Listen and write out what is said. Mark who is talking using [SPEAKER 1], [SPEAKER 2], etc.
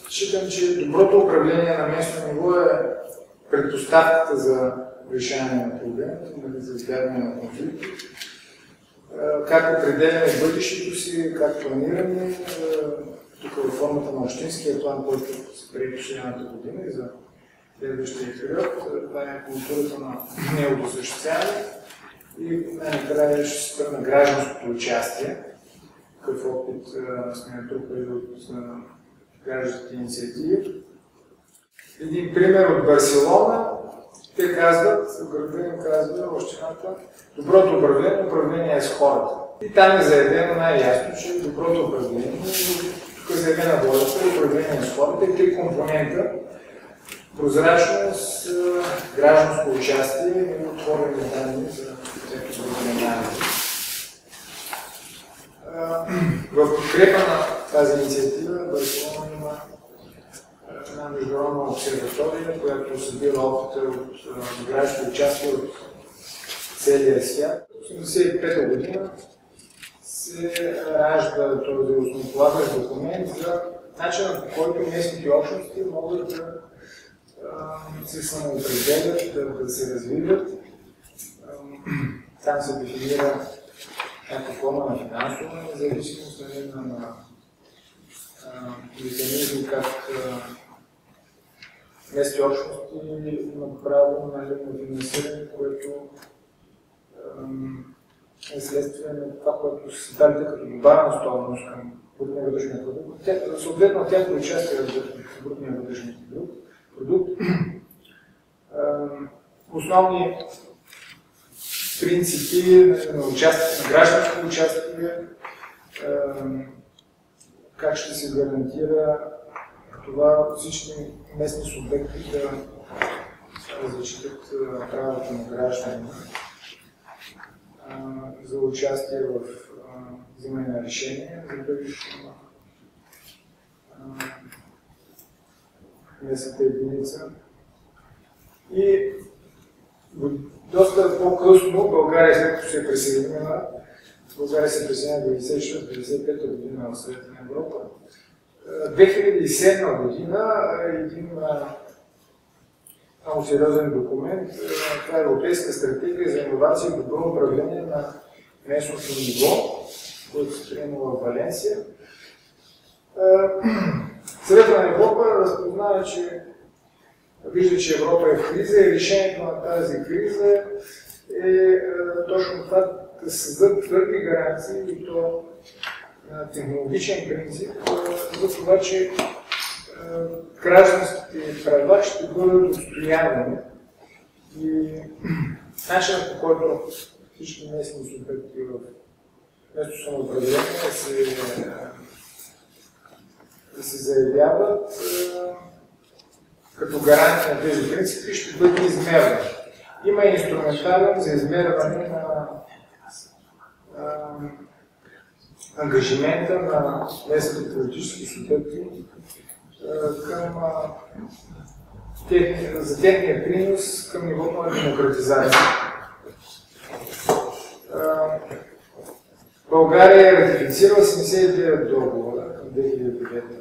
[SPEAKER 1] Считам, че доброто управление на местно ниво е предпоставката за решаване на проблемите, за избягване на конфликти. Как определяме бъдещето си, как планираме, тук във формата на общинския план, който се прие последната година и за следващия период. Това е културата на неодосъществяване и най-накрая ще се спра на гражданското участие. Какъв опит сме натрупали от гражданските инициативи. Един пример от Барселона. Те казват, града им казва, общината, доброто управление е с хората. И там е заявено най-ясно, че доброто управление, тук е заявена волята, управление с хората и три компонента. Прозрачност, гражданско участие и отворени данни за всеки други анализи. В подкрепа на тази инициатива Барселона има една международна обсерватория, която събира опита от гражданско участие от целия свят. В 1985 година се ражда този основополагащ документ за начина, по който местните общности могат да се самоопределят, да се развиват. Там се дефинира някаква форма на финансова независимост, на механизми, как местни общности имат право на финансиране, което е следствие на това, което се дадете като добавена стойност към брутния вътрешния продукт. Съответно, тяхното участие в брутния вътрешния продукт. Основни принципи на участие, на гражданско участие, как ще се гарантира това всички местни субекти да зачитат правото на гражданина за участие в взимане на решения за бъдещето на местната единица. И доста по-късно България, след като се е присъединена, България се присъединя в 1996-1995 година в Съвета на Европа. 2007 година един много сериозен документ, това е Европейска стратегия за иновация и добро управление на местното ниво, който се приема в Валенсия. Съвета на Европа разпознава, че вижда, че Европа е в криза и решението на тази криза е точно това да създадат твърди гаранции и то на технологичен принцип за това, че гражданските права ще бъдат отстоявани и начинът, по който всички местни субекти в местно самоуправление се заявяват като гаранция на тези принципи, ще бъде измерван. Има инструментариум за измерване на ангажимента на местните политически субекти за техния принос към нивото на демократизация. България е ратифицирала 79 договора към 2009